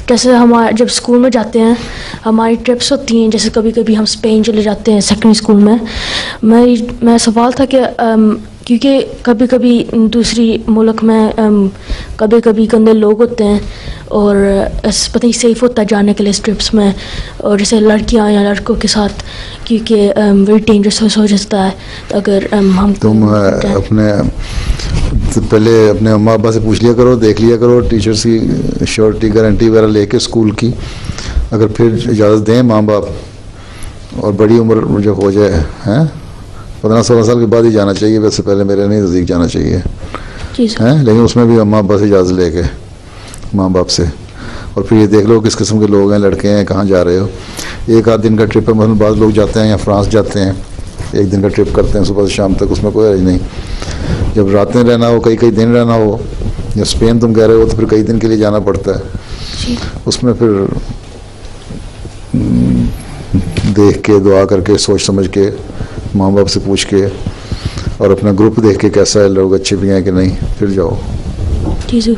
जैसे हमारे जब स्कूल में जाते हैं हमारी ट्रिप्स होती हैं, जैसे कभी कभी हम स्पेन चले जाते हैं सेकेंडरी स्कूल में। मैं सवाल था कि क्योंकि कभी कभी दूसरी मुल्क में कभी कभी गंदे लोग होते हैं और पता नहीं सेफ़ होता है जाने के लिए ट्रिप्स में, और जैसे लड़कियां या लड़कों के साथ, क्योंकि वेरी डेंजरस हो जाता है अगर हम तुम अपने पहले अपने अम्मा अब्बा से पूछ लिया करो, देख लिया करो टीचर्स की श्योरिटी गारंटी वगैरह लेके स्कूल की, अगर फिर इजाज़त दें माँ बाप और बड़ी उम्र जो हो जाए हैं 15-16 साल के बाद ही जाना चाहिए, वैसे पहले मेरे नहीं नज़दीक जाना चाहिए हैं, लेकिन उसमें भी अम्मा अब्बा से इजाज़त लेके माँ बाप से, और फिर ये देख लो किस किस्म के लोग हैं, लड़के हैं, कहाँ जा रहे हो। एक आध दिन का ट्रिप है, मतलब बाद लोग जाते हैं या फ्रांस जाते हैं, एक दिन का ट्रिप करते हैं सुबह से शाम तक, उसमें कोई हर्ज नहीं। जब रातें रहना हो, कई दिन रहना हो, या स्पेन तुम कह रहे हो तो फिर कई दिन के लिए जाना पड़ता है, उसमें फिर देख के दुआ करके सोच समझ के माँ बाप से पूछ के और अपना ग्रुप देख के कैसा है, लोग अच्छे भी हैं कि नहीं, फिर जाओ। जी।